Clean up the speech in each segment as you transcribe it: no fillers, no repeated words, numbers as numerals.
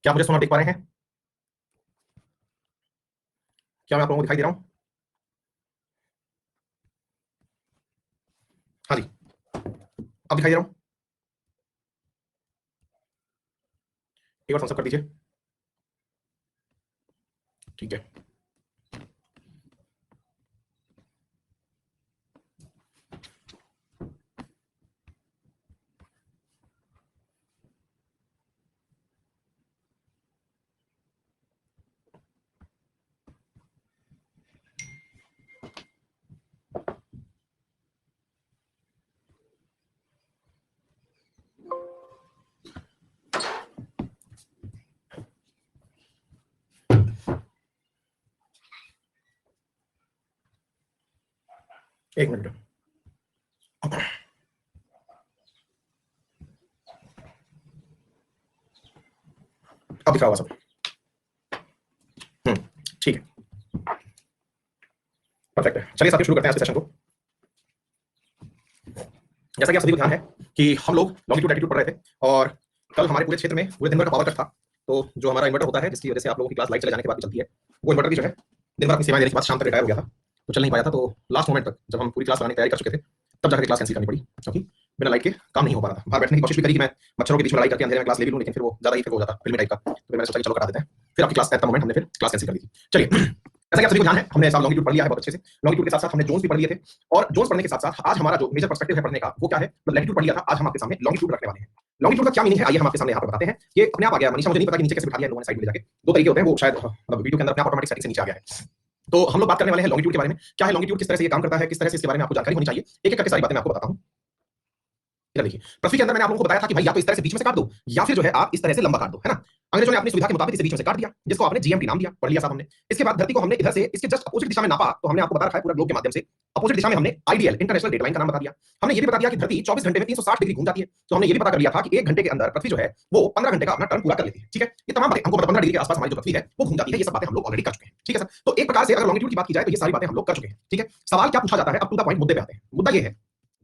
क्या मुझे सुना देख पा रहे हैं? क्या मैं आप लोगों को दिखाई दे रहा हूं? हाँ जी, अब दिखाई दे रहा हूं। एक बार thumbs up कर दीजिए। ठीक है। एक मिनट। अब दिख रहा होगा सब। ठीक है, परफेक्ट है। चलिए साथियों, शुरू करते हैं आज के सेशन को। जैसा कि आप सभी को ध्यान है कि हम लोग लॉन्गिट्यूड लैटिट्यूड पढ़ रहे थे, और कल हमारे पूरे क्षेत्र में पूरे दिन भर का पावर कट था। तो जो हमारा इन्वर्टर होता है, जिसकी वजह से आप लोगों की क्लास लाइट चले जाने के बाद भी चलती है, वो इन्वर्टर भी जो है दिन भर अपनी सेवाएं देने के बाद शाम तक रिटायर हो गया था, तो चल नहीं पाया था। तो लास्ट मोमेंट तक जब हम पूरी क्लास लगाने की तैयारी कर चुके थे, तब जाकर क्लास कैंसिल करनी पड़ी, क्योंकि बिना लाइट के काम नहीं हो पा रहा था। बाहर बैठने की कोशिश भी करी कि मैं मच्छरों के बीच में लड़ाई करके अंधेरे में क्लास ले भी लूं, लेकिन फिर वो ज्यादा ही फिर हो जाता फिल्मी टाइप का। तो फिर मैंने सोचा कि चलो करा देते हैं। फिर आपकी क्लास एट द मोमेंट हमने फिर क्लास कैंसिल कर दी थी। चलिए, जैसा कि आप सभी को ध्यान है, हमने साहब लॉन्गिट्यूड पढ़ लिया है बहुत अच्छे से। लॉन्गिट्यूड के साथ साथ हमने जोन्स भी पढ़ लिए थे, और जोन्स पढ़ने के साथ साथ आज हमारा जो मेजर पर्सपेक्टिव है पढ़ने का वो क्या है, तो लैटिट्यूड पढ़ लिया था। आज हम आपके सामने लॉन्गिट्यूड रखने वाले हैं। लॉन्गिट्यूड का क्या मीनिंग है, आइए हम आपके सामने यहाँ पर बताते हैं। ये अपने आप आ गया, मनीषा मुझे नहीं पता कि नीचे कैसे बिठा दिया लोगों ने साइड में जाके। दो तरीके होते हैं, वो शायद मतलब वीडियो के अंदर अपने आप ऑटोमेटिक सेटिंग से नीचे आ गया है। तो हम लोग बात करने वाले हैं लॉन्गिट्यूड के बारे में। क्या है लॉन्गिट्यूड, किस तरह से ये काम करता है, किस तरह से इसके बारे में आपको जानकारी होनी चाहिए। एक एक करके सारी बातें मैं आपको बताता हूं। इधर देखिए, पृथ्वी के अंदर मैंने आप लोगों को बताया था कि भाई या तो इस तरह से बीच में से काट दो, या फिर जो है आप इस तरह से लंबा काट दो, है ना। अंग्रेजों ने अपनी सुविधा के मुताबिक इसे बीच में से काट दिया, जिसको आपने जीएमटी नाम दिया, पढ़ लिया साहब हमने। इसके बाद धरती को हमने इधर से इसके जस्ट अपोजिट दिशा में नापा, तो हमने आपको बता रखा है पूरा ग्लोब के माध्यम से अपोजिट दिशा में हमने आईडीएल इंटरनेशनल डेडलाइन का नाम बता दिया। हमने ये भी बता दिया कि धरती 24 घंटे में 360 डिग्री घूम जाती है। तो हमने ये भी पता कर लिया था कि 1 घंटे के अंदर पृथ्वी जो है वो 15 घंटे का अपना टर्न पूरा कर लेती है। ठीक है, ये तमाम बातें हमको 15 डिग्री के आसपास हमारी जो पृथ्वी है वो घूम जाती है। ये सब बातें हम लोग ऑलरेडी कर चुके हैं। ठीक है सर, तो एक प्रकार से अगर लॉन्गिट्यूड की बात की जाए तो ये सारी बातें हम लोग कर चुके हैं। ठीक है, सवाल क्या पूछा जाता है, अब टू द पॉइंट मुद्दे पे आते हैं। मुद्दा ये है,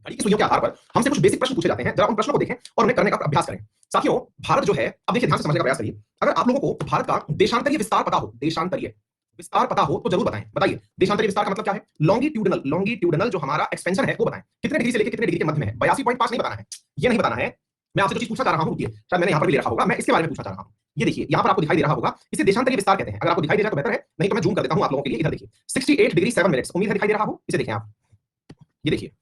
घड़ी की सुइयों के आधार पर हमसे कुछ बेसिक प्रश्न पूछे जाते हैं। जरा उन प्रश्नों को देखें और उन्हें करने का अभ्यास करें। साथियों, भारत जो है, अब देखिए ध्यान से समझने का प्रयास करिए। अगर आप लोगों को भारत का देशांतरीय विस्तार पता हो, देशांतरीय विस्तार पता हो तो जरूर बताएं। बताइए, देशांतरीय विस्तार का मतलब क्या है। लॉन्गिट्यूडनल, लॉन्गिट्यूडनल जो हमारा एक्सपेंशन है वो बताएं। कितने डिग्री से लेकर कितने डिग्री के मध्य में है। 82.5 नहीं बताना है, ये नहीं बताना है। मैं आपसे जो चीज पूछना चाह रहा हूं, शायद मैंने यहां पर भी ले रखा होगा, मैं इसके बारे में पूछना चाह रहा हूं। ये देखिए, यहां पर आपको दिखाई दे रहा होगा, इसे देशांतरीय विस्तार कहते हैं। अगर आपको दिखाई दे रहा है तो बेहतर है, नहीं तो मैं जूम कर देता हूं आप लोगों के लिए। इधर देखिए, 68 डिग्री 7 मिनट्स, उम्मीद है दिखाई दे रहा हो। इसे देखें आप, ये देखिए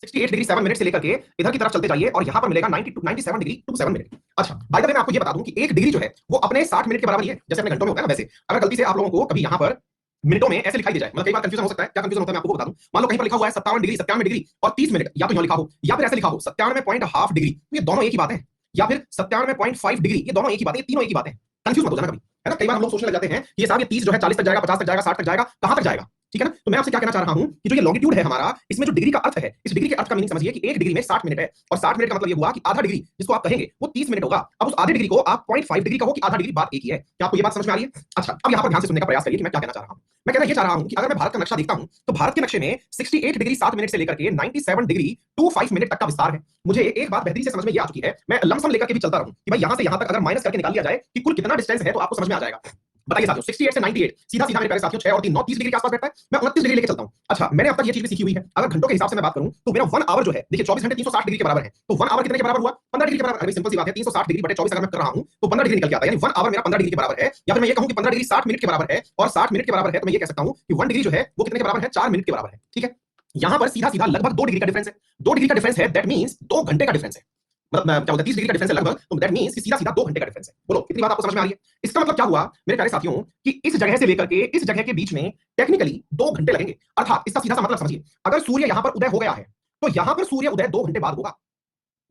68 डिग्री 7 मिनट से लेकर के इधर की तरफ चलते जाइए और यहां पर मिलेगा 97 डिग्री 27 मिनट। अच्छा, बाय द वे मैं आपको ये बता दूं कि एक डिग्री जो है वो अपने 60 मिनट के बराबर ही है, जैसे अपने घंटों में होता है ना। वैसे अगर गलती से आप लोगों को कभी यहां पर मिनटों में ऐसे लिखाई दे जाए, मतलब कई बार कंफ्यूजन हो सकता है। क्या कंफ्यूजन होता है मैं आपको बता दूं। मान लो कहीं पर लिखा हुआ है 57 डिग्री 97 डिग्री और 30 मिनट, या तो यहां लिखा हो या फिर ऐसे लिखा हो 97 पॉइंट हाफ डिग्री, तो ये दोनों एक ही बात है। या फिर 97.5 डिग्री, ये दोनों एक ही बात है, ये तीनों एक ही बात है। कंफ्यूज मत हो जाना कभी, है ना। कई बार हम लोग सोचने लग जाते हैं कि ये साहब ये 30 जो है 40 तक जाएगा, 50 तक जाएगा, 60 तक जाएगा, कहां तक जाएगा। ठीक है ना। तो मैं आपसे क्या कहना चाह रहा हूं कि जो ये लॉन्गिट्यूड है हमारा, इसमें जो डिग्री का अर्थ है, इस डिग्री के अर्थ का मीनिंग समझिए कि एक डिग्री में 60 मिनट है, और 60 मिनट का मतलब ये हुआ कि आधा डिग्री जिसको आप कहेंगे वो 30 मिनट होगा। अब उस आधे डिग्री को आप 0.5 डिग्री कहो कि आधा डिग्री, बात एक ही है। क्या आपको ये बात समझ में आ रही है। अच्छा, अब यहां पर ध्यान से सुनने का प्रयास करिए कि मैं क्या कहना चाह रहा हूं। मैं कहना ये चाह रहा हूं कि अगर मैं भारत का नक्शा देखता हूं तो भारत के नक्शे में 68 डिग्री 7 मिनट से लेकर के 97 डिग्री 25 मिनट तक का विस्तार है। मुझे एक बात बेहतरीन से समझ में ये आ चुकी है, मैं लमसम लेकर के भी चलता रहूं कि भाई यहां से यहां तक अगर माइनस करके निकाल लिया जाए कि कुल कितना डिस्टेंस है, तो आपको समझ में आ जाएगा। बताइए साथियों, 68 से 98 सीधा सीधा मेरे प्यारे साथियों 6 और 3 9 30 डिग्री के आसपास बैठता है। मैं 29 डिग्री लेके चलता हूं। अच्छा, मैंने अब तक ये चीज भी सीखी हुई है। अगर घंटों के हिसाब से मैं बात करूं तो मेरा 1 आवर जो है, देखिए 24 घंटे 360 डिग्री के बराबर है, तो 1 आवर कितने के बराबर हुआ, 15 डिग्री के बराबर। अरे सिंपल सी बात है, 360 डिग्री बटे 24 अगर मैं कर रहा हूं तो 15 डिग्री निकल के आता है। यानी 1 आवर मेरा 15 डिग्री के बराबर है। या फिर मैं ये कहूं कि 15 डिग्री 60 मिनट के बराबर है, और 60 मिनट के बराबर है, तो मैं ये कह सकता हूं कि 1 डिग्री जो है वो कितने के बराबर है, 4 मिनट के बराबर है। ठीक है, यहां पर सीधा सीधा लगभग 2 डिग्री का डिफरेंस है। 2 डिग्री का डिफरेंस है, दैट मींस 2 घंटे का डिफरेंस है। मतलब क्या बोलते हैं, 30 डिग्री का डिफरेंस है लगभग, तो दैट मींस कि सीधा सीधा 2 घंटे का डिफरेंस है। बोलो कितनी बात आपको समझ में आ रही है। इसका मतलब क्या हुआ मेरे प्यारे साथियों कि इस जगह से लेकर के इस जगह के बीच में टेक्निकली 2 घंटे लगेंगे। अर्थात इसका सीधा सा मतलब समझिए, अगर सूर्य यहां पर उदय हो गया है तो यहां पर सूर्य उदय 2 घंटे बाद होगा।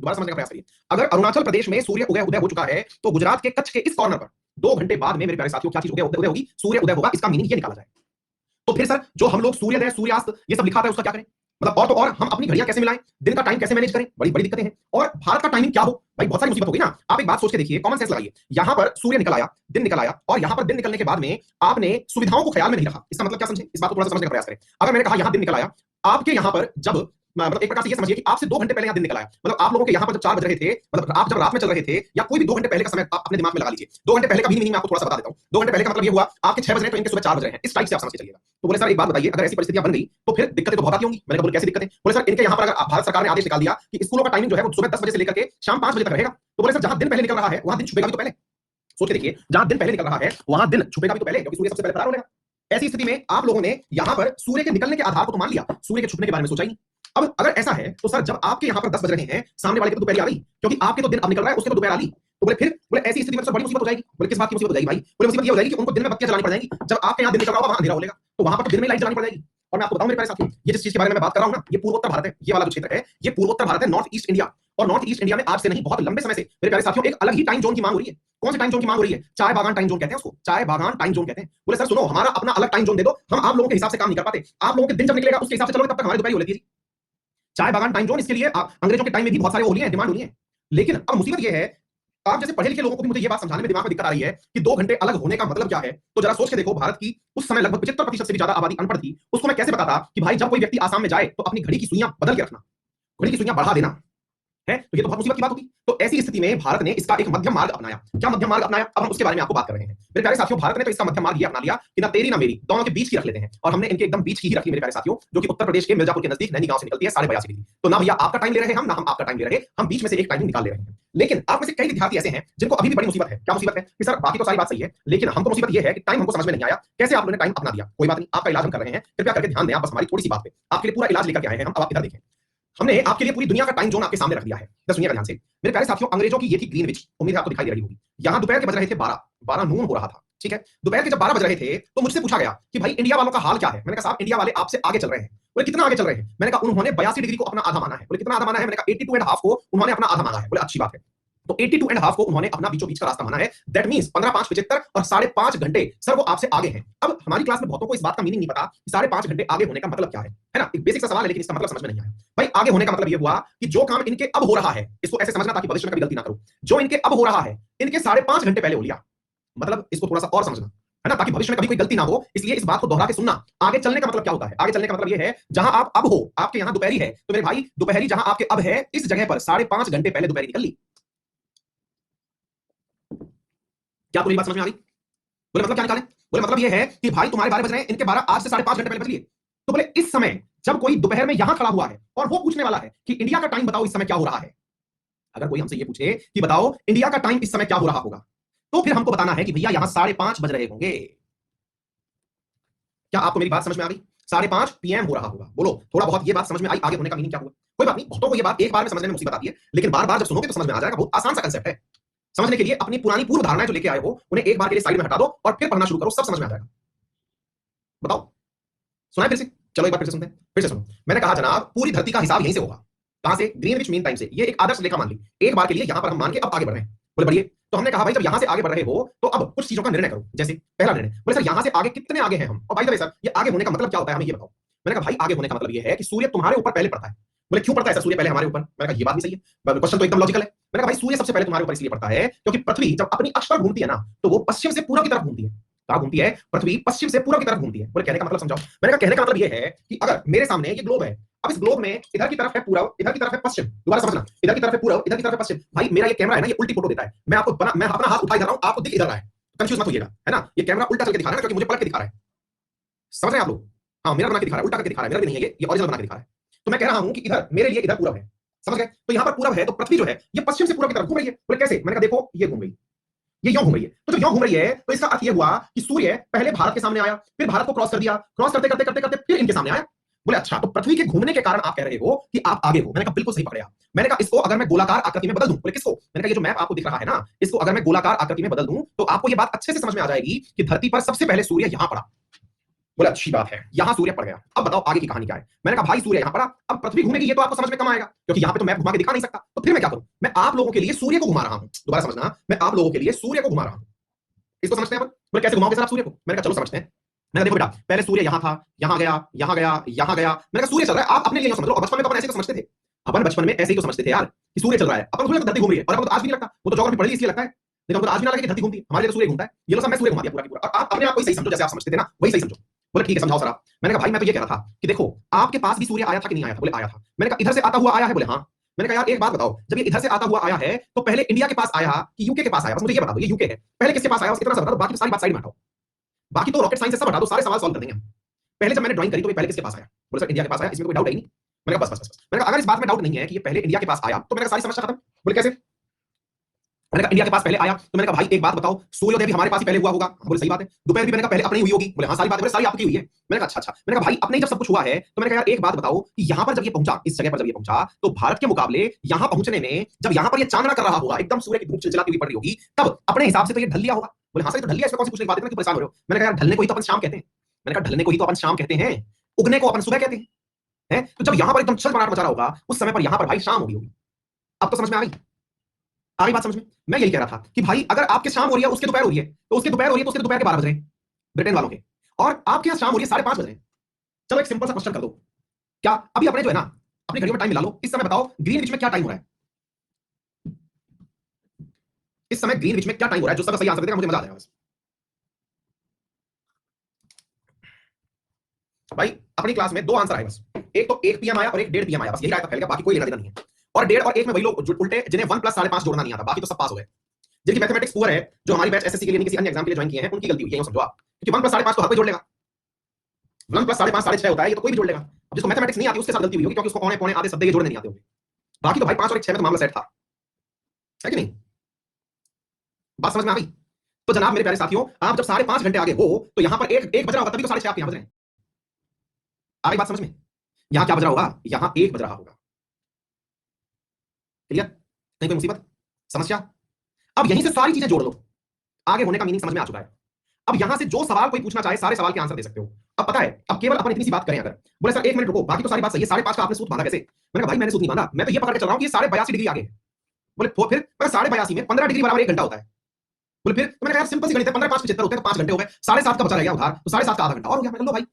दोबारा समझने का प्रयास करिए। अगर अरुणाचल प्रदेश में सूर्य उदय हो चुका है तो गुजरात के कच्छ के इस कॉर्नर पर 2 घंटे बाद में मेरे प्यारे साथियों क्या चीज उदय होगी, सूर्य उदय होगा। इसका मीनिंग ये निकाला जाए। तो फिर सर जो हम लोग सूर्योदय सूर्यास्त ये सब लिखा था उसका क्या करें। मतलब और तो और हम अपनी घड़ियां कैसे मिलाएं, दिन का टाइम कैसे मैनेज करें, बड़ी बड़ी दिक्कतें हैं। और भारत का टाइमिंग क्या हो, भाई बहुत सारी मुसीबत होगी ना। आप एक बात सोच के देखिए, कॉमन सेंस लगाइए। यहां पर सूर्य निकल आया, दिन निकल आया, और यहां पर दिन निकलने के बाद में आपने सुविधाओं को ख्याल में नहीं रखा। इसका मतलब क्या समझे, इस बात को थोड़ा सा समझने का प्रयास करें। अगर मैंने कहा यहां दिन निकल आया, आपके यहां पर जब मतलब एक प्रकार से ये समझिए कि आपसे 2 घंटे पहले यहाँ दिन निकल आया। मतलब आप लोगों के यहाँ पर जब 4 बज रहे थे, मतलब आप जब रात में चल रहे थे, या कोई भी 2 घंटे पहले का समय आप अपने दिमाग में लगा लीजिए। 2 घंटे पहले का भी मीनिंग मैं आपको थोड़ा सा बता देता हूँ। 2 घंटे पहले का मतलब ये हुआ आपके 6 बज रहे हैं तो इनके सुबह 4 बज रहे हैं, इस टाइप से आप समझ के चलिएगा। तो बोले सर एक बात बताइए, अगर ऐसी परिस्थितियां बन गई तो फिर दिक्कतें तो बहुत आती होंगी। मैंने कहा बोले कैसी दिक्कतें? बोले सर इनके यहाँ पर अगर भारत सरकार ने आदेश निकाल दिया कि स्कूलों का टाइमिंग जो है वो सुबह 10 बजे से लेकर के शाम 5 बजे तक रहेगा, तो बोले सर जहां दिन पहले निकल रहा है वहां दिन छुपेगा भी तो पहले। सोच के देखिए, जहां दिन पहले निकल रहा है वहां दिन छुपेगा भी तो पहले, क्योंकि सूर्य सबसे पहले फरार होगा। ऐसी स्थिति में आप लोगों ने यहां पर सूर्य के निकलने के आधार को तो मान लिया, सूर्य के छुपने के बारे में सोचा ही नहीं। अब अगर ऐसा है तो सर जब आपके यहां पर 10 बज रहे हैं, सामने वाले की तो दोपहर आ गई, क्योंकि आपके तो दिन अब निकल रहा है, उसके तो दोपहर आ गई। तो बोले फिर बोले ऐसी स्थिति में तो बड़ी मुसीबत हो जाएगी। बोले किस बात की मुसीबत हो जाएगी भाई? बोले मुसीबत ये हो जाएगी कि उनको दिन में बत्तियां जलानी पड़ जाएंगी। जब आपके यहाँ दिन निकल रहा होगा वहां अंधेरा होगा, तो वहां पर तो दिन में लाइट जलानी पड़ जाएगी। और मैं आपको बताऊं मेरे प्यारे साथियों, ये जिस चीज के बारे में मैं बात कर रहा हूं ना, ये पूर्वोत्तर भारत है। ये वाला जो क्षेत्र है ये पूर्वोत्तर भारत है, नॉर्थ ईस्ट इंडिया। और नॉर्थ ईस्ट इंडिया में आज से नहीं बहुत लंबे समय से मेरे प्यारे साथियों एक अलग ही टाइम जोन की मांग हो रही है। कौन से टाइम जोन की मांग हो रही है? चाय बागान टाइम जोन कहते हैं उसको, चाय बागान टाइम जोन कहते हैं। बोले सर सुनो, हमारा अपना अलग टाइम जोन दे दो, हम आप लोगों के हिसाब से काम नहीं कर पाते। आप लोगों के दिन जब निकलेगा उसके हिसाब से चलोगे तब तक हमारी दोपहर हो लेती है। चाय बागान टाइम जोन, इसके लिए अंग्रेजों के टाइम में भी बहुत सारे हो रही है, डिमांड हो रही है। लेकिन अब मुसीबत ये है, आप जैसे पढ़े लिखे लोगों को भी मुझे ये बात समझाने में दिमाग में दिक्कत आ रही है कि 2 घंटे अलग होने का मतलब क्या है। तो जरा सोच के देखो, भारत की उस समय लगभग 75% से भी ज्यादा आबादी अनपढ़ थी। उसको मैं कैसे बताता कि भाई जब कोई व्यक्ति आसाम में जाए तो अपनी घड़ी की सुइयां बदल के रखना, घड़ी की सुइयां बढ़ा देना है, तो ये तो बहुत मुसीबत की बात होगी। तो ऐसी स्थिति में भारत ने इसका एक मध्यम मार्ग अपनाया। क्या मध्यम मार्ग अपनाया? अब हम उसके बारे में आपको बात कर रहे हैं। मेरे प्यारे साथियों, भारत ने तो इसका मध्यम मार्ग ये अपना लिया कि ना तेरी ना मेरी, दोनों के बीच की रख लेते हैं। और हमने इनके एकदम बीच की ही रखी मेरे प्यारे साथियों, जो कि उत्तर प्रदेश के मिर्जापुर के नजदीक नैनी गांव से निकलती है 82.5 डिग्री। तो ना भैया आपका टाइम ले रहे हैं हम, ना हम आपका टाइम ले रहे हैं, हम बीच में से एक टाइम निकाल ले रहे हैं। लेकिन आप में से कई विद्यार्थी ऐसे हैं जिनको अभी भी बड़ी मुसीबत है। क्या मुसीबत है? कि सर बाकी तो सारी बात सही है, लेकिन हमको मुसीबत ये है कि टाइम हमको समझ में नहीं आया, कैसे आप लोगों ने टाइम अपना दिया। कोई बात नहीं, आपका इलाज हम कर रहे हैं, कृपया करके ध्यान दें आप बस हमारी थोड़ी सी बात पे। आपके लिए पूरा इलाज लेकर के आए हैं हम, अब आप इधर देखें। हमने आपके लिए पूरी दुनिया का टाइम जोन आपके सामने रख दिया है। सुनिएगा ध्यान से मेरे प्यारे साथियों, अंग्रेजों की ये थी ग्रीनविच, उम्मीद है आपको दिखाई दे रही होगी। यहां दोपहर के बज रहे थे 12 नून हो रहा था, ठीक है। दोपहर के जब 12 बज रहे थे तो मुझसे पूछा गया कि भाई इंडिया वालों का हाल क्या है। मैंने कहा साहब इंडिया वाले आपसे आगे चल रहे हैं। बोले कितना आगे चल रहे हैं? मैंने कहा उन्होंने 82 डिग्री को अपना आधा माना है। बोले कितना आधा माना है? मैंने कहा 82.5 को उन्होंने अपना आधा माना है। बोले अच्छी बात है, तो 82.5 को उन्होंने अपना बीचों बीच का रास्ता माना है। दैट मींस 15 5 75 और 5.5 घंटे सर वो आपसे आगे हैं। अब हमारी क्लास में बहुतों को इस बात का मीनिंग नहीं पता कि 5.5 घंटे आगे होने का मतलब क्या है ना। एक बेसिक सा सवाल है लेकिन इसका मतलब समझ में नहीं आया। भाई आगे होने का मतलब ये हुआ कि जो काम इनके अब हो रहा है, इसको ऐसे समझना ताकि भविष्य में कभी गलती ना करो। जो इनके अब हो रहा है इनके 5.5 घंटे पहले हो लिया। मतलब इसको थोड़ा सा और समझना है ना, ताकि भविष्य में कभी कोई गलती ना हो। इसलिए इस बात को दोहरा के सुनना। आगे चलने का मतलब क्या होता है? आगे चलने का मतलब ये है जहां आप अब हो, आपके यहां दोपहरी है, तो मेरे भाई दोपहरी जहां आपके अब है इस जगह पर 5.5 घंटे पहले दोपहरी निकल ली। क्या पूरी बात समझ में आ गई? बोले मतलब क्या निकालें? बोले मतलब ये है कि भाई तुम्हारे 12 बज रहे हैं, इनके 12 आज से 5.5 घंटे पहले बज लिए। तो बोले इस समय जब कोई दोपहर में यहां खड़ा हुआ है और वो पूछने वाला है कि इंडिया का टाइम बताओ इस समय क्या हो रहा है, अगर कोई हमसे ये पूछे कि बताओ इंडिया का टाइम इस समय क्या हो रहा होगा, तो फिर हमको बताना है कि भैया यहां 5:30 बज रहे होंगे। क्या आपको मेरी बात समझ में आ गई? 5:30 PM हो रहा होगा। बोलो थोड़ा बहुत ये बात समझ में आई, आगे होने का मीनिंग क्या हुआ? कोई बात नहीं, बहुतों को ये बात एक बार में समझने में मुसीबत आती है, लेकिन बार बार जब सुनोगे तो समझ में आ जाएगा। बहुत आसान सा कंसेप्ट है। समझने के लिए अपनी पुरानी पूर्व धारणाएं जो लेके आए हो उन्हें एक बार के लिए साइड में हटा दो और फिर पढ़ना शुरू करो, सब समझ में आ जाएगा। बताओ, सुनाए फिर से? चलो एक बार फिर से सुनते हैं, फिर से सुनो। मैंने कहा जनाब पूरी धरती का हिसाब यहीं से होगा। कहां से? ग्रीनविच मीन टाइम से। ये एक आदर्श रेखा मान ली, एक बार के लिए यहां पर हम मान के अब आगे बढ़ रहे हैं। बोले बढ़िए। तो हमने कहा भाई जब यहां से आगे बढ़ रहे हो तो अब कुछ चीजों का निर्णय करो। जैसे पहला निर्णय, बोले सर यहां से आगे कितने आगे हैं हम? और भाई सर ये आगे होने का मतलब क्या होता है हमें ये बताओ। मैंने कहा भाई आगे होने का मतलब ये है कि सूर्य तुम्हारे ऊपर पहले पड़ता है। बोले क्यों पड़ता है सर सूर्य पहले हमारे ऊपर? मैंने कहा ये बात भी सही है, क्वेश्चन तो एकदम लॉजिकल है। मैंने कहा भाई सूर्य सबसे पहले तुम्हारे ऊपर इसलिए पड़ता है क्योंकि पृथ्वी जब अपनी अक्ष पर घूमती है ना तो वो पश्चिम से पूर्व की तरफ घूमती है। कहां घूमती है? पृथ्वी पश्चिम से पूर्व की तरफ घूमती है। बोले कहने का मतलब समझाओ। मैंने कहा कहने का मतलब ये है कि अगर मेरे सामने ये ग्लोब है, अब इस ग्लोब में इधर की तरफ है पूर्व, इधर की तरफ है पश्चिम। दोबारा समझना, इधर की तरफ है पूर्व, इधर की तरफ है पश्चिम। भाई मेरा ये कैमरा है ना, ये उल्टी फोटो देता है। मैं अपना हाथ उठा इधर रहा हूं, आपको दिख इधर रहा है। कंफ्यूज मत होइएगा, है ना। ये कैमरा उल्टा चल के दिखा रहा है क्योंकि मुझे पलट के दिखा रहा है। समझ रहे हैं आप लोग? हाँ मिरर बना के दिखा रहा है, उल्टा करके दिखा रहा है। मिरर भी नहीं है, ये ओरिजिनल बना के दिखा रहा है। तो मैं कह रहा हूं कि इधर मेरे लिए इधर पूर्व है। समझ गए? तो यहां पर पूर्व है तो पृथ्वी जो है ये पश्चिम से पूर्व की तरफ घूम रही है। बोले कैसे? मैंने कहा देखो ये घूम रही है, ये यूं घूम रही है। तो जब यूं घूम रही है तो इसका अर्थ ये हुआ कि सूर्य पहले भारत के सामने आया, फिर भारत को क्रॉस कर दिया, क्रॉस करते करते करते करते फिर इनके सामने आया। बोले अच्छा, तो पृथ्वी के घूमने के कारण आप कह रहे हो कि आप आगे हो। मैंने कहा बिल्कुल सही पकड़े आप। मैंने कहा इसको अगर मैं गोलाकार आकृति में बदल दूं। बोले किसको? मैंने कहा ये जो मैप आपको दिख रहा है ना, इसको अगर मैं गोलाकार आकृति में बदल दूं तो आपको ये बात अच्छे से समझ में आ जाएगी कि धरती पर सबसे पहले सूर्य यहां पड़ा। बोले अच्छी बात है, यहां सूर्य पड़ गया, अब बताओ आगे की कहानी क्या है। मैंने कहा भाई सूर्य यहां पड़ा, अब पृथ्वी घूमेगी ये तो आपको समझ में कम आएगा क्योंकि यहां पे तो मैप घुमा के दिखा नहीं सकता। तो फिर मैं क्या करूं? मैं आप लोगों के लिए सूर्य को घुमा रहा हूं। दोबारा समझना, मैं आप लोगों के लिए सूर्य को घुमा रहा हूं। इसको समझते हैं अपन? बोले कैसे घुमाओगे सर आप सूर्य को? मैंने कहा चलो समझते हैं। मैंने देखो बेटा पहले सूर्य यहां था, यहां गया, यहां गया, यहां गया। मैंने कहा सूर्य चल रहा है, आप अपने लिए समझ लो। बचपन में तो अपन ऐसे तो समझते थे, अपन बचपन में ऐसे ही तो समझते थे यार कि सूर्य चल रहा है, अपन सूर्य तो धरती घूम रही है। और अपन तो आज भी नहीं लगता, वो तो ज्योग्राफी पढ़ी इसलिए लगता है, लेकिन हमको आज भी ना लगे कि धरती घूमती है, हमारे लिए तो सूर्य घूमता है। ये लो सब मैं सूर्य घुमा दिया पूरा की पूरा। और आप अपने आप को सही समझो, जैसे आप समझते थे ना वही सही समझो। बोले ठीक है समझाओ सर आप। मैंने कहा भाई मैं तो ये कह रहा था कि देखो आपके पास भी सूर्य आया था कि नहीं आया था? बोले आया था। मैंने कहा इधर से आता हुआ आया है? बोले हाँ। मैंने कहा यार एक बात बताओ, जब ये इधर से आता हुआ आया है तो पहले इंडिया के पास आया कि यूके के पास आया? बस मुझे ये बता दो, ये यूके है, पहले किसके पास आया बस इतना सा बता दो, बाकी सारी बात साइड में हटाओ, बाकी तो रॉकेट साइंस से सब हटा दो, सारे सवाल सॉल्व कर देंगे हम। पहले जब मैंने ड्राइंग करी तो ये पहले किसके पास आया? बोले सर इंडिया के पास आया, इसमें कोई डाउट है ही नहीं। मैंने कहा बस बस बस। मैंने कहा अगर इस बात में डाउट नहीं है कि ये पहले इंडिया के पास आया तो मैंने कहा सारी समस्या खत्म। बोले कैसे? मैंने कहा इंडिया के पास पहले आया तो मैंने कहा भाई एक बात बताओ, सूर्योदय भी हमारे पास ही पहले हुआ होगा? बोले सही बात है। दोपहर भी मैंने कहा पहले अपनी हुई होगी? बोले हाँ सारी बात है, सारी आपकी हुई है। मैंने कहा अच्छा अच्छा। मैंने कहा भाई अपने ही जब सब कुछ हुआ है तो मैंने कहा यार एक बात बताओ कि यहाँ पर जब ये पहुंचा, इस जगह पर जब ये पहुंचा तो भारत के मुकाबले यहाँ पहुंचने में जब यहाँ पर ये चांदना कर रहा होगा, एकदम सूर्य की धूप चिलचिलाती हुई पड़ रही होगी, तब अपने हिसाब से तो ये ढल लिया होगा? बोले हाँ सर तो ढल लिया, इसमें कौन सी पूछने की बात है, क्यों परेशान हो रहे हो? मैंने कहा यार ढलने को ही तो अपन शाम कहते हैं। मैंने कहा ढलने को ही तो अपन शाम कहते हैं, उगने को अपन सुबह कहते हैं। तो जब यहाँ पर एकदम छल मचा रहा होगा उस समय पर यहाँ पर भाई शाम होगी होगी। अब तो समझ में आ गई, आ गई बात समझ में? मैं यही कह रहा था कि भाई अगर आपके शाम हो रही है उसके दोपहर हो रही है, तो उसके दोपहर हो रही है तो उसके दोपहर के 12 बज रहे हैं ब्रिटेन वालों के, और आपके यहाँ शाम हो रही है 5:30 बज रहे हैं। चलो एक सिंपल सा क्वेश्चन कर दो, क्या अभी अपने जो है ना अपनी घड़ियों में टाइम मिला लो, इस समय बताओ ग्रीनविच में क्या टाइम हो रहा है? इस समय ग्रीनविच में क्या टाइम हो रहा है? जो सबका सही आंसर देगा मुझे मजा आ जाएगा बस। भाई अपनी क्लास में दो आंसर आए बस, एक तो 1 PM आया और एक 1:30 PM आया, बस यही आया था फैल गया, बाकी कोई लेना देना नहीं है। और 1:30 और 1 में वही लोग उल्टे जिन्हें 1 + 5.5 जोड़ना नहीं आता, बाकी तो सब पास हो गए। जिनकी मैथमेटिक्स पुअर है, जो हमारी बैच एसएससी के लिए नहीं किसी अन्य एग्जाम के लिए ज्वाइन किए हैं, उनकी गलती हुई है, समझो आप, क्योंकि 1 + 5.5 तो हर कोई जोड़ लेगा, 1 + 5.5 6.5 होता है, ये तो कोई भी जोड़ लेगा। अब जिसको मैथमेटिक्स नहीं आती उसके साथ गलती हुई होगी, क्योंकि उसको पौने पौने आधे शब्द ये जोड़ने नहीं आते होंगे। बाकी तो भाई 5 और 1 6 में तो मामला सेट था, है कि नहीं? बात समझ में आ गई? तो जनाब मेरे प्यारे साथियों, आप जब 5.5 घंटे आगे हो तो यहाँ पर एक बज रहा होगा, तभी तो 6:30 आपके यहाँ बज रहे हैं। आ गई बात समझ में? यहाँ क्या बज रहा होगा? यहाँ 1 बज रहा होगा। क्लियर? नहीं कोई मुसीबत समस्या? अब यहीं से सारी चीजें जोड़ लो, आगे होने का मीनिंग समझ में आ चुका है। अब यहां से जो सवाल कोई पूछना चाहे सारे सवाल के आंसर दे सकते हो। अब पता है, अब केवल अपन इतनी सी बात करें, अगर बोले सर 1 मिनट रुको, बाकी तो सारी बात सही है, 5.5 का आपने सूत्र बांधा कैसे? मैंने कहा भाई मैंने सूत्र नहीं बांधा, मैं तो ये पकड़ के चल रहा हूं कि ये 82.5 डिग्री आगे है। बोले फिर 82.5 में 15 डिग्री बराबर 1 घंटा होता है। बोले फिर तो मैंने कहा यार सिंपल सी गणित है, 15 5 75 होते हैं तो 5 घंटे हो गए, 7.5 का बचा रह गया उधार, तो 7.5 का आधा घंटा और हो गया। मैंने कहा लो भाई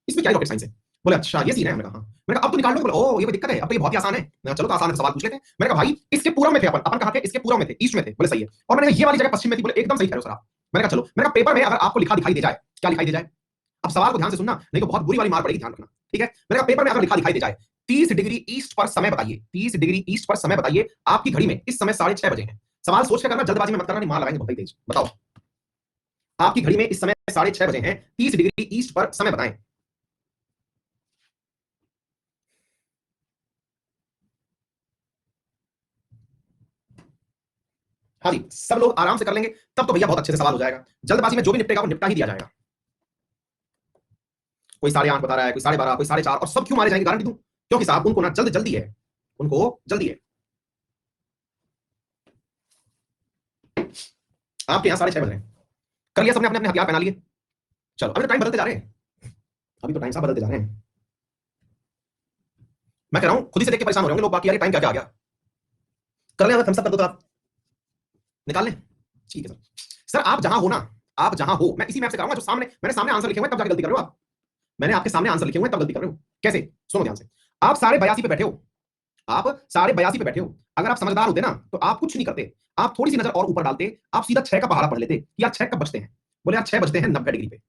इसमें क्या रॉकेट साइंस है? बोले अच्छा ये सीन है। मैंने कहा हाँ। मैंने कहा अब तो निकाल लो। बोले ओ ये कोई दिक्कत है, अब तो ये बहुत ही आसान है। मैंने कहा चलो तो आसान है तो सवाल पूछ लेते हैं। मैंने कहा भाई इसके पूर्व में थे अपन, अपन कहाँ थे? इसके पूर्व में थे, ईस्ट में थे। बोले सही है। और मैंने कहा ये वाली जगह पश्चिम में थी। बोले एकदम सही कह रहे हो सर आप। मैंने कहा चलो, मैंने कहा पेपर में अगर आपको लिखा दिखाई दे जाए, क्या लिखाई दे जाए? अब सवाल को ध्यान से सुनना, नहीं तो बहुत बुरी वाली मार पड़ेगी, ध्यान रखना, ठीक है? मैंने कहा पेपर में अगर लिखा दिखाई दे जाए 30 डिग्री ईस्ट पर समय बताइए, 30 डिग्री ईस्ट पर समय बताइए, आपकी घड़ी में इस समय 6:30 बजे हैं। सवाल सोच के करना, जल्दबाजी में मत करना, नहीं मार लगाएंगे बहुत तेज। बताओ आपकी घड़ी में इस समय 6:30 बजे हैं, 30 डिग्री ईस्ट पर समय बताएं। हाँ जी, सब लोग आराम से कर लेंगे तब तो भैया बहुत अच्छे से सवाल हो जाएगा। जल्दबाजी में जो भी निपटेगा वो निपटा ही दिया जाएगा। कोई 8:30 बता रहा है, कोई 12:30, कोई 4:30, और सब क्यों मारे जाएंगे गारंटी दूं, क्योंकि साहब उनको ना जल्दी है, उनको जल्दी है। आपके यहाँ 6:30 बज रहे हैं, कर लिया सबने अपने अपने हथियार पहना लिए। चलो अभी तो टाइम बदलते जा रहे हैं, अभी तो टाइम साहब बदलते जा रहे हैं। मैं कह रहा हूं खुद ही से देख के परेशान हो रहे होंगे लोग, बाकी यार टाइम क्या क्या आ गया। कर ले, थम्स अप कर दो तो आप निकाल लें। ठीक है सर आप जहां हो ना, आप जहां हो, मैं इसी मैप से करूंगा जो सामने मैंने सामने आंसर लिखे हुए तब जाके गलती कर रहे हो आप। मैंने आपके सामने आंसर लिखे हुए तब गलती कर रहे हो। कैसे? सुनो ध्यान से। आप 82.5 पे बैठे हो, आप 82.5 पे बैठे हो। अगर आप समझदार होते ना तो आप कुछ नहीं करते, आप थोड़ी सी नजर और ऊपर डालते, आप सीधा 6 का पहाड़ा पढ़ लेते कि यार 6 कब बजते हैं। बोले यार 6 बजते हैं 90 डिग्री पे।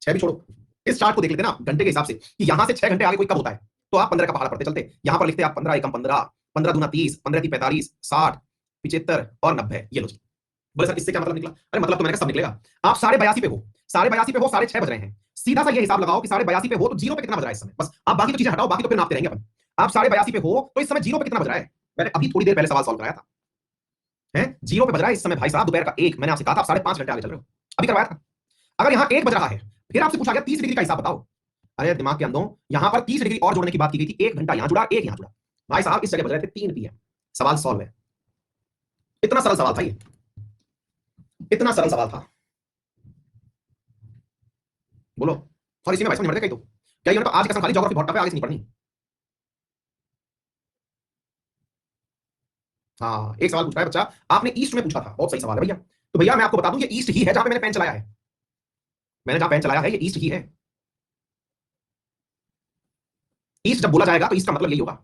6 भी छोड़ो, इस चार्ट को देख लेते ना घंटे के हिसाब से कि यहां से 6 घंटे आगे कोई कब होता है, तो आप 15 का पहाड़ा पढ़ते चलते। यहां पर लिखते आप 15 एकम 15, 15 दूना 30, 15 की 45, 60, 75 और 90। ये लो जी। बोले सर इससे क्या मतलब निकला? अरे मतलब तो मैंने कहा सब निकलेगा। आप 82.5 पे हो, 82.5 पे हो, 6:30 बज रहे हैं। सीधा सा ये हिसाब लगाओ कि 82.5 पे हो तो जीरो पे कितना बज रहा है इस समय, बस आप बाकी तो चीजें हटाओ, बाकी तो फिर नापते रहेंगे अपन। आप 82.5 पे हो तो इस समय जीरो पे कितना बज रहा है? मैंने अभी थोड़ी देर पहले सवाल सॉल्व कराया था, है जीरो पे बज रहा है इस समय भाई साहब, दोपहर का 1। मैंने आपसे कहा था आप 5.5 घंटे आगे चल रहे हो, अभी करवाया था। अगर यहाँ 1 बज रहा है, फिर आपसे पूछा गया 30 डिग्री का हिसाब बताओ। अरे दिमाग के अंदर यहाँ पर 30 डिग्री और जोड़ने की बात की गई थी, 1 घंटा यहाँ जुड़ा, 1 यहाँ जुड़ा। भाई साहब इस जगह बज रहे थे 3 PM। सवाल सॉल्व है। इतना सरल सवाल था ये, इतना सरल सवाल था। बोलो और इसी में भाई समझ में कहीं तो क्या ये तो आज कसम खाली ज्योग्राफी बहुत टफ है, आगे से नहीं पढ़नी। हाँ एक सवाल पूछ रहा है बच्चा, आपने ईस्ट में पूछा था, बहुत सही सवाल है भैया। तो भैया मैं आपको बता दूं ये ईस्ट ही है जहां पे मैंने पेन चलाया है, मैंने जहां पेन चलाया है ये ईस्ट ही है। ईस्ट जब बोला जाएगा तो ईस्ट का मतलब यही होगा।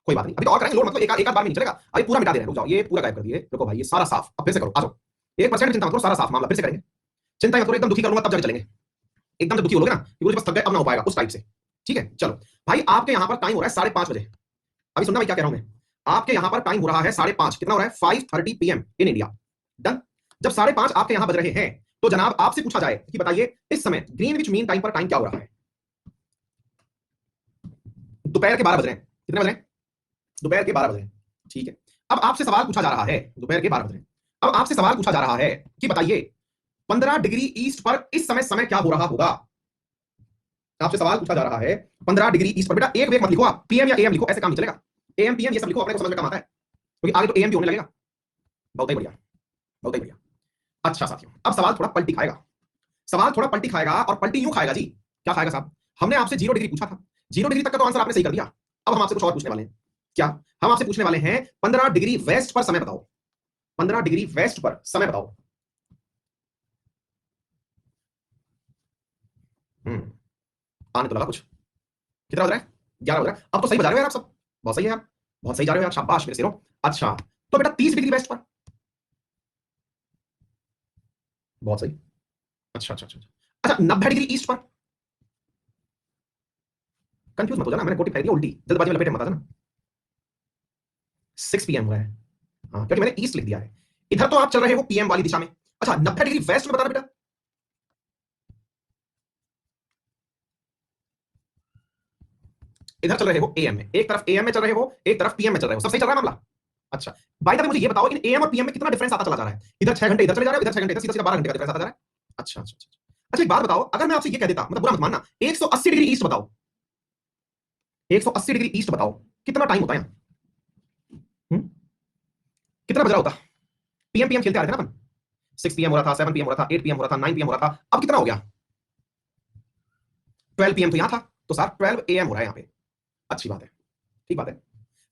कोई बात नहीं, अभी तो और करेंगे लोड, मतलब एक आध बार में नहीं चलेगा। अभी पूरा मिटा दे रहे हैं, रुक जाओ, ये पूरा गायब कर दिए। रुको भाई ये सारा साफ, अब फिर से करो, आ जाओ 1% चिंता मत करो, सारा साफ मामला फिर से करेंगे। चिंता मत करो, एकदम दुखी करूंगा तब जाके चलेंगे। एकदम जब दुखी हो लोगे ना कि मुझे बस थक गए अब ना हो पाएगा, उस टाइप से। ठीक है, चलो भाई आपके यहां पर टाइम हो रहा है 5:30 बजे। अभी सुनना भाई क्या कह रहा हूं मैं। आपके यहां पर टाइम हो रहा है 5:30, कितना हो रहा है 5:30 PM इन इंडिया। डन। जब 5:30 आपके यहां बज रहे हैं तो जनाब आपसे पूछा जाए कि बताइए इस समय ग्रीनविच मीन टाइम पर टाइम क्या हो रहा है। दोपहर के 12 बज रहे हैं। कितने बज रहे हैं? दोपहर के 12 बज रहे हैं। ठीक है, अब आपसे सवाल पूछा जा रहा है, दोपहर के 12 बज रहे हैं, अब आपसे सवाल पूछा जा रहा है कि बताइए 15 डिग्री ईस्ट पर इस समय समय क्या हो रहा होगा। आपसे सवाल पूछा जा रहा है 15 डिग्री ईस्ट पर। बेटा एक वेक मत लिखो, आप पीएम या एएम लिखो, ऐसे काम नहीं चलेगा। एएम पीएम ये सब लिखो, अपने को समझ में कम आता है, क्योंकि आगे तो एएम भी होने लगेगा। बहुत ही बढ़िया, बहुत ही बढ़िया। अच्छा साथियों, अब सवाल थोड़ा पलटी खाएगा, सवाल थोड़ा पलटी खाएगा, और पलटी यूं खाएगा जी। क्या खाएगा साहब? हमने आपसे 0 डिग्री पूछा था, 0 डिग्री तक का तो आंसर आपने सही कर दिया। अब हम आपसे कुछ और पूछने वाले हैं। क्या? हम आपसे पूछने वाले हैं 15 डिग्री वेस्ट पर समय बताओ। 15 डिग्री वेस्ट पर समय बताओ। आने तो लगा कुछ। कितना बज रहा है? 11 बज रहा है। अब तो सही बजा रहे हो यार आप सब, बहुत सही है यार, बहुत सही जा रहे हो यार, शाबाश मेरे सिरो। अच्छा तो बेटा 30 डिग्री वेस्ट पर। बहुत सही। अच्छा अच्छा अच्छा अच्छा 90 डिग्री ईस्ट पर। कंफ्यूज मत हो जाना, मैंने कोटी फेंक दिया उल्टी, जल्दबाजी में लपेटे मत आ जाना। 6 PM हुआ है। हाँ क्योंकि मैंने ईस्ट लिख दिया है। इधर तो आप चल रहे हो पीएम वाली दिशा में। अच्छा 90 डिग्री वेस्ट में बताना बेटा। इधर चल रहे हो एएम में, एक तरफ एएम में चल रहे हो, एक तरफ पीएम में चल रहे हो, सब सही चल रहा है मामला। अच्छा बाय द वे मुझे ये बताओ इन एएम और पीएम में कितना डिफरेंस आता चला जा रहा है? इधर 6 घंटे इधर चले जा रहे हो, इधर 6 घंटे इधर, सीधा सीधा 12 घंटे का डिफरेंस आता जा रहा है। अच्छा अच्छा अच्छा अच्छा एक बात बताओ, अगर मैं आपसे ये कह देता, मतलब बुरा मत मानना, 180 डिग्री ईस्ट बताओ, 180 डिग्री ईस्ट बताओ, कितना टाइम होता है यहाँ? कितना बज रहा होता? पीएम पीएम खेलते आ रहे थे ना अपन। 6 PM हो रहा था, 7 PM हो रहा था, 8 PM हो रहा था, 9 PM हो रहा था, अब कितना हो गया? 12 PM तो यहां था, तो सर 12 AM हो रहा है यहाँ पे। अच्छी बात है, ठीक बात है।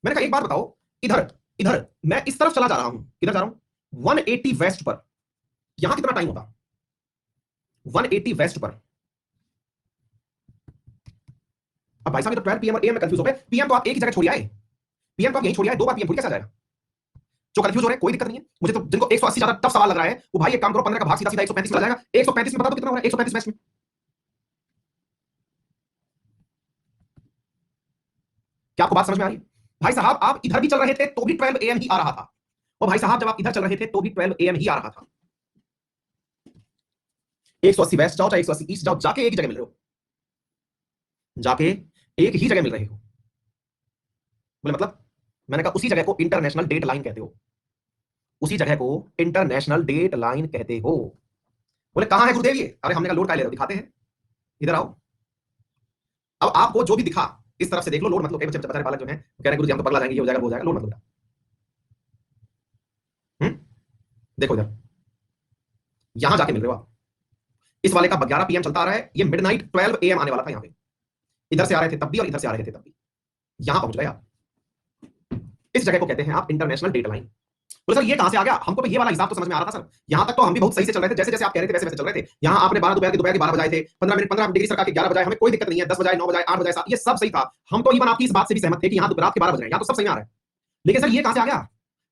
मैंने कहा एक बात बताओ, इधर इधर मैं इस तरफ चला जा रहा हूं, किधर जा रहा हूं? 180 वेस्ट पर, यहां कितना टाइम होता? 180 वेस्ट पर। अब भाई साहब ये तो 12 PM और AM में कंफ्यूज हो गए। पीएम तो आप एक ही जगह छोड़ आए, पीएम तो आप यहीं छोड़ आए, 2 बार पीएम थोड़ी कैसे आ जाएगा? जो कंफ्यूज हो रहे हैं कोई दिक्कत नहीं है, मुझे तो जिनको 180 ज्यादा टफ सवाल लग रहा है वो भाई एक काम करो, 15 का भाग सीधा सीधा 135 में आ जाएगा। 135 में बता दो कितना हो रहा है? 135 वेस्ट में। क्या आपको बात समझ में आ रही है? भाई साहब आप इधर भी चल रहे थे तो भी 12 AM ही आ रहा था, और भाई साहब जब आप इधर चल रहे थे तो भी 12 AM ही आ रहा था। 180 वेस्ट जाओ चाहे 180 ईस्ट जाओ, जाके एक ही जगह मिल रहे हो, जाके एक ही जगह मिल रहे हो। बोले मतलब? मैंने कहा उसी जगह को इंटरनेशनल डेट लाइन कहते हो, उसी जगह को इंटरनेशनल डेट लाइन कहते हो। बोले कहां है गुरुदेव ये? अरे हमने कहा लोड का ले रहे हो, दिखाते हैं, इधर आओ। अब आपको जो भी दिखा इस तरफ से देख लो, लोड मतलब कई बच्चे बता बालक जो है कह रहे हैं गुरुजी हम तो पगला जाएंगे, ये हो जाएगा वो हो जाएगा, लोड मतलब। देखो इधर, यहां जाके मिल रहे हो आप। इस वाले का 11 PM चलता आ रहा है, ये मिडनाइट 12 AM आने वाला था यहाँ पे। इधर से आ रहे थे तब भी और इधर से आ रहे थे तब भी, यहां पहुंच गए आप। इस जगह को कहते हैं आप इंटरनेशनल डेट लाइन। बोले सर ये कहां से आ गया? हमको तो ये वाला हिसाब तो समझ में आ रहा था सर, यहां तक तो हम भी बहुत सही से चल रहे थे, जैसे जैसे आप कह रहे थे वैसे वैसे चल रहे थे। यहां आपने 12 दोपहर के 12 बजाए थे, 15 मिनट 15 डिग्री सरका के 11 बजाए, हमें कोई दिक्कत नहीं है, 10 बजाए 9 बजाए 8 बजाए 7, ये सब सही था। हम तो इवन आपकी इस बात से भी सहमत थे कि यहां रात के 12 बज रहे हैं, यहां तो सब सही आ रहा है। लेकिन सर ये कहां से आ गया?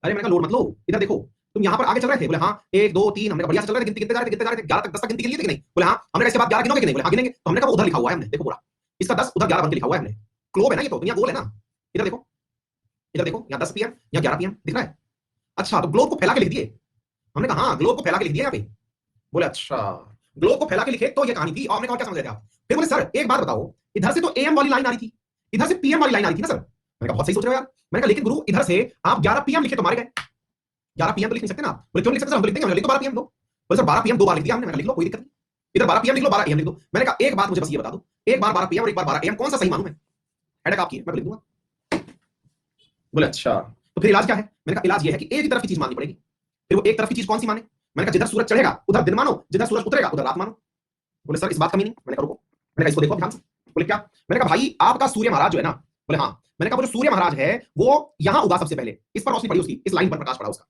अरे मैंने कहा लोड मत लो, इधर देखो, तुम यहां पर आगे चल रहे थे? बोले हाँ 1 2 3, हमने कहा बढ़िया से चल रहे थे, गिनती गिनते जा रहे थे, गिनते जा रहे थे, 11 तक 10 तक गिनती गिनी थी कि नहीं? बोले हाँ। हमने कहा इसके बाद 11 गिनोगे कि नहीं? बोले हाँ गिनेंगे। तो हमने कहा उधर लिखा हुआ है, हमने देखो पूरा इसका 10 उधर 11 बन के लिखा हुआ है हमने। क्लोब है ना ये, तो दुनिया गोल है ना। इधर देखो, इधर देखो, यहाँ 10 PM यहाँ 11 PM दिख रहा है। अच्छा तो ग्लोब को फैला के लिख दिए? हमने कहा हाँ ग्लोब को फैला के लिख दिया यहाँ पे। बोले अच्छा ग्लोब को फैला के लिखे तो ये कहानी थी, और हमने कहा क्या समझ रहे थे आप? फिर बोले सर एक बात बताओ, इधर से तो एएम वाली लाइन आ रही थी, इधर से पीएम वाली लाइन आ रही थी ना सर? मैंने कहा बहुत सही सोच रहे हो यार। मैंने कहा लेकिन गुरु इधर से आप 11 PM लिखे तो मारे गए, 11 PM तो लिख नहीं सकते ना आप? बोले क्यों लिख सकते सर? हम तो लिख देंगे, लिख दो 12 PM दो। बोले सर 12 PM 2 बार लिख दिया हमने। मैंने कहा लिख लो कोई दिक्कत नहीं, इधर 12 PM लिख लो 12 AM लिख दो। मैंने कहा एक बात मुझे बस ये बता दो, एक बार 12 PM और एक बार 12 AM कौन सा सही मानूं मैं? हेडेक आपकी है, मैं लिख दूंगा। बोले अच्छा तो फिर इलाज क्या है? मैंने कहा इलाज ये है कि एक ही तरफ की चीज माननी पड़ेगी। फिर वो एक तरफ की चीज कौन सी माने? मैंने कहा जिधर सूरज चढ़ेगा उधर दिन मानो, जिधर सूरज उतरेगा उधर रात मानो। बोले सर इस बात का मीनिंग? मैंने कहा रुको, मैंने कहा इसको देखो ध्यान से। बोले क्या? मैंने कहा भाई आपका सूर्य महाराज जो है ना, बोले हाँ। मैंने कहा वो जो सूर्य महाराज है वो यहां उगा सबसे पहले, इस पर रोशनी पड़ी उसकी, इस लाइन पर प्रकाश पड़ा उसका।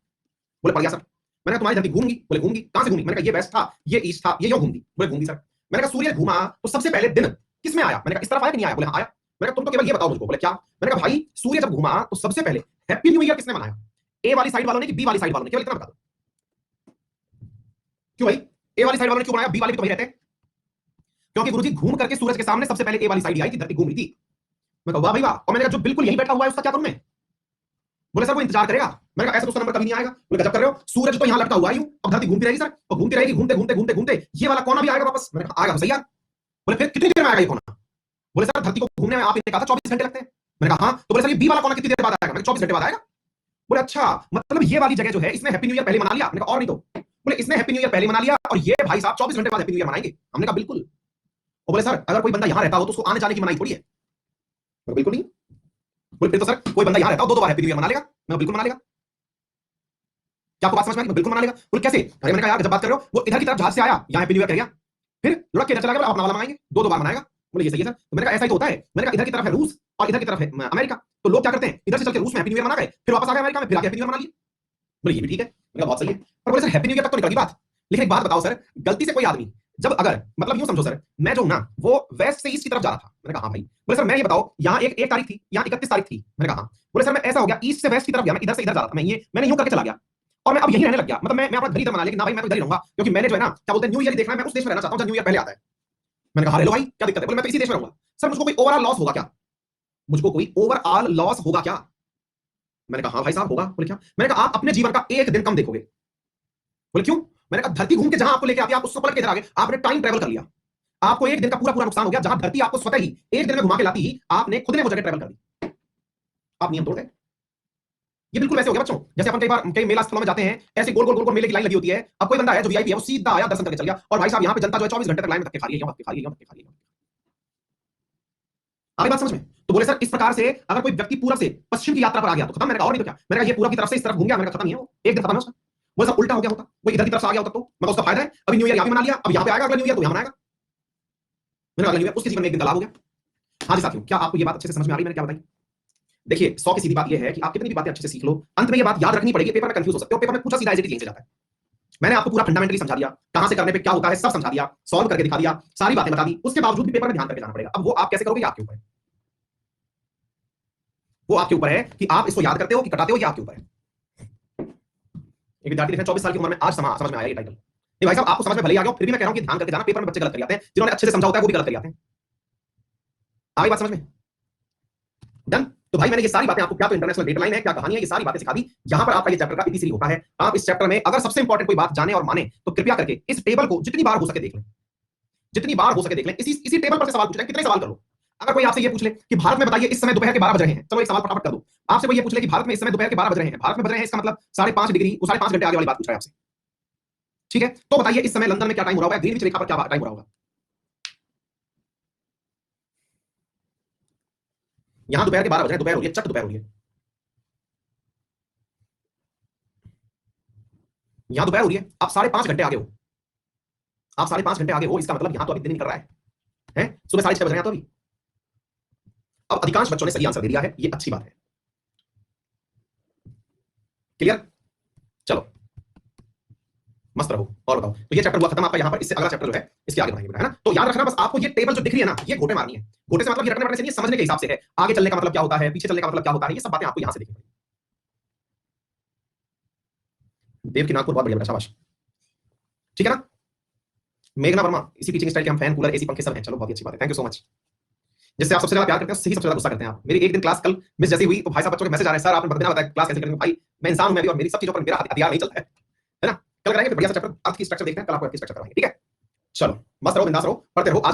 बोले पड़ गया सर। मैंने कहा तुम्हारी धरती घूमगी? बोले घूमगी। कहां से घूमी? मैंने कहा ये वेस्ट था, ये ईस्ट था, ये यूं घूमती। बोले घूमती सर। मैंने कहा सूर्य घूमा तो सबसे पहले दिन किस में आया? मैंने कहा इस तरफ आया कि नहीं आया? बोले हाँ आया। मैंने कहा तुम तो केवल ये बताओ मुझको। बोले क्या? मैंने कहा भाई सूर्य जब घूमा तो सबसे पहले हैप्पी न्यू ईयर किसने मनाया? ए वाली साइड वालों ने कि बी वाली साइड वालों ने? केवल इतना बता दो। क्यों भाई ए वाली साइड वालों ने क्यों बनाया, बी वाले भी तो वही रहते हैं? क्योंकि गुरुजी घूम करके सूरज के सामने सबसे पहले ए वाली साइड आई थी, धरती घूम रही थी। मैं कहा वाह भाई वाह। और मैंने कहा जो बिल्कुल यही बैठा हुआ है उसका क्या करूं मैं? बोले सर वो इंतजार करेगा। मैंने कहा ऐसा तो उसका नंबर कभी नहीं आएगा। बोले गजब कर रहे हो, सूरज तो यहां लटका हुआ है यूं, अब धरती घूमती रहेगी सर, और घूमती रहेगी, घूमते घूमते घूमते घूमते ये वाला कोना भी आएगा वापस। मैंने कहा आएगा तो सही यार। बोले फिर कितनी देर में आएगा ये कोना? बोले सर धरती को घूमने में आपने कहा था 24 घंटे लगते हैं। मैंने कहा हाँ। तो बोले सर ये बी वाला कोना कितनी देर बाद आएगा? मैंने 24 घंटे बाद आएगा। बोले अच्छा, मतलब ये वाली जगह जो है इसमें हैप्पी न्यू ईयर पहले मना लिया? मैंने कहा और नहीं तो। बोले इसने हैप्पी न्यू ईयर पहले मना लिया और ये भाई साहब 24 घंटे बाद हैप्पी न्यू ईयर मनाएंगे। हमने कहा बिल्कुल। और बोले सर अगर कोई बंदा यहां रहता हो तो उसको आने जाने की मनाही थोड़ी है। बिल्कुल नहीं। बोले फिर तो सर कोई बंदा यहां रहता हो दो बार हैप्पी न्यू ईयर मना लेगा? मैं बिल्कुल मना लेगा। क्या आपको बात समझ में आई? बिल्कुल मना लेगा। बोले कैसे? अरे मैंने कहा यार जब बात कर रहे हो, वो इधर की तरफ जहाज से आया, यहां हैप्पी न्यू ईयर कर गया, फिर लुढ़क के इधर चला गया, अपना वाला मनाएंगे, दो बार मनाएगा। बोले ये सही है सर। तो मैंने कहा ऐसा ही तो होता है। मैंने कहा इधर की तरफ है रूस और इधर की तरफ है अमेरिका, तो लोग क्या करते हैं, इधर से चल के रूस में हैप्पी न्यू ईयर मना गए, फिर वापस आ गए अमेरिका में, फिर आके हैप्पी न्यू ईयर मना लिए। बोले ये भी ठीक है। मैंने कहा बहुत सही है। पर बोले सर हैप्पी न्यू ईयर तक तो निकल गई बात, लेकिन एक बात बताओ सर, गलती से कोई आदमी जब अगर मतलब यूं समझो सर, मैं जो हूं ना वो वेस्ट से ईस्ट की तरफ जा रहा था। मैंने कहा हाँ भाई। बोले सर मैं ये बताओ यहाँ एक तारीख थी, यहाँ 31 तारीख थी। मैंने कहा हाँ। बोले सर मैं ऐसा हो गया ईस्ट से वेस्ट की तरफ गया, मैं इधर से इधर जा रहा था, मैंने यूं करके चला गया और मैं अब यहीं रहने लग गया। मतलब मैं अपना घर इधर बना लिया कि ना भाई मैं तो इधर ही रहूंगा, क्योंकि मैंने जो है ना क्या बोलते हैं न्यू ईयर देखना है, मैं उस देश में रहना चाहता हूं जहां न्यू ईयर पहले आता है। मैंने कहा हेलो भाई क्या दिक्कत है? बोले मैं तो इसी देश में रहूंगा। सर मुझको कोई ओवरऑल लॉस होगा क्या? मुझको कोई ओवरऑल लॉस होगा क्या? मैंने कहा हाँ भाई साहब होगा। बोले क्या? मैंने कहा आप अपने जीवन का एक दिन कम देखोगे। बोले क्यों? मैंने कहा धरती घूम के जहां आपको लेके आती है आप उसको पलट के इधर आ गए, आपने टाइम ट्रेवल कर लिया, आपको एक दिन का पूरा पूरा नुकसान हो गया। जहां धरती आपको स्वतः ही एक दिन में घुमा के लाती ही आपने खुद ने वो जगह ट्रेवल कर दी, आप नियम तोड़ गए। ये बिल्कुल वैसे हो गया बच्चों, जैसे अपन कई बार कई मेला स्थलों में जाते हैं, ऐसे गोल गोल गोल गोल मेले की लाइन लगी होती है। अब कोई बंदा है जो वीआईपी है, वो सीधा आया दर्शन करके चल गया, और भाई साहब यहाँ पे जनता जो है 24 घंटे तक लाइन में धक्के खा रही है, धक्के खा रही है, धक्के खा रही है। आपकी बात समझ में? तो बोले सर इस प्रकार से अगर कोई व्यक्ति पूरब से पश्चिम की यात्रा पर आ गया तो खत्म। मैंने कहा और नहीं तो क्या? मैंने कहा ये पूरब की तरफ से इस तरफ घूम गया, मैंने कहा खत्म ही है, वो एक दिन खत्म है उसका। बोले सब उल्टा हो गया होता, वो इधर की तरफ से आ गया होता तो मैं उसका फायदा है, अभी न्यू ईयर यहाँ पे मना लिया, अब यहाँ पे आएगा अगला न्यू ईयर तो यहाँ मनाएगा। मैंने अगला न्यू ईयर उसके जीवन में एक दिन का लाभ हो गया। हाँ जी साथियों, क्या आपको ये बात अच्छे से समझ में आ रही है मैंने क्या बताई? देखिए 100 की सीधी बात यह है कि आप कितनी भी बातें अच्छे से सीख लो, अंत में ये बात याद रखनी पड़ेगी। पेपर में कंफ्यूज हो सकते हो, पेपर में पूछा सीधा एज इट इज यहीं से जाता है। मैंने आपको पूरा फंडामेंटली समझा दिया, कहां से करने पे क्या होता है सब समझा दिया, सॉल्व करके दिखा दिया, सारी बातें बता दी, उसके बावजूद भी पेपर में ध्यान करके जाना पड़ेगा। अब वो आप कैसे करोगे, आपके ऊपर है। वो आपके ऊपर है कि आप इसको याद करते हो कि कटाते हो, ये आपके ऊपर है। एक विद्यार्थी देखें 24 साल की उम्र में आज समझ में आया ये टाइटल। नहीं भाई साहब आपको समझ में भले ही आ गया, फिर भी मैं कह रहा हूं कि ध्यान करके जाना, पेपर में बच्चे गलत कर जाते हैं, जिन्होंने अच्छे से समझा होता है वो भी गलत कर जाते हैं। आई बात समझ में? डन। तो भाई मैंने ये सारी बातें आपको, क्या तो इंटरनेशनल डेटलाइन है, क्या कहानी है, ये सारी बातें सिखा दी। यहां पर आपका ये चैप्टर का इतिश्री होता है। आप इस चैप्टर में अगर सबसे इंपॉर्टेंट कोई बात जाने और माने तो कृपया करके इस टेबल को जितनी बार हो सके देख लें, जितनी बार हो सके देख लें। इसी टेबल पर से सवाल पूछ रहे हैं, कितने सवाल कर लो। अगर कोई आपसे ये पूछ ले कि भारत में बताइए इस समय दोपहर के 12 बज रहे हैं, चलो एक सवाल फटाफट कर दो। आपसे कोई ये पूछ ले कि भारत में इस समय दोपहर के 12 बज रहे हैं, भारत में बज रहे हैं इसका मतलब 5.5 डिग्री, वो 5.5 घंटे आगे वाली बात पूछ रहा है आपसे। ठीक है, तो बताइए इस समय लंदन में क्या टाइम हो रहा होगा, ग्रीनविच रेखा पर क्या टाइम हो रहा होगा। यहां दोपहर के 12 बज रहे हैं, दोपहर हो रही है, चट दोपहर हो रही है। यहां दोपहर हो रही है, आप 5.5 घंटे आगे हो, आप 5.5 घंटे आगे हो, इसका मतलब यहां तो अभी दिन निकल रहा है? सुबह 6:30 बज रहे हैं तो अभी। अब अधिकांश बच्चों ने सही आंसर दे दिया है, ये अच्छी बात है। क्लियर? चलो मस्त रहो। और बताओ, तो ये चैप्टर हुआ खत्म आपका। यहां पर इससे अगला चैप्टर जो है इसके आगे बढ़ाएंगे, है ना? तो याद रखना बस, आपको ये टेबल जो दिख रही है ना, ये घोटे मारनी है। घोटे से मतलब ये रखने पड़ने से नहीं, समझने के हिसाब से है। आगे चलने का मतलब क्या होता है, पीछे चलने का मतलब क्या होता है, ये सब बातें आपको यहां से देखनी पड़ेगी। देव की नागपुर बहुत बढ़िया, शाबाश। ठीक है ना? मेघना वर्मा, इसी टीचिंग स्टाइल के हम फैन, कूलर, एसी, पंखे सब हैं। चलो बहुत अच्छी बात है, थैंक यू सो मच। जिससे आप सबसे ज्यादा प्यार करते हैं, सही सबसे ज्यादा गुस्सा करते हैं आप। मेरी एक दिन क्लास कल मिस जैसी हुई तो भाई साहब बच्चों के मैसेज आ रहे हैं, सर आपने बिना बताया क्लास कैंसिल कर दी। भाई मैं इंसान हूं, मैं भी, और मेरी सब चीजों पर मेरा हथियार नहीं चलता है ना? कल कराएंगे फिर बढ़िया सा चैप्टर, अर्थ की स्ट्रक्चर देखते हैं, कल आपको अर्थ की स्ट्रक्चर कराएंगे। ठीक है, चलो मस्त रहो, बिंदास रहो, पढ़ते रहो। आज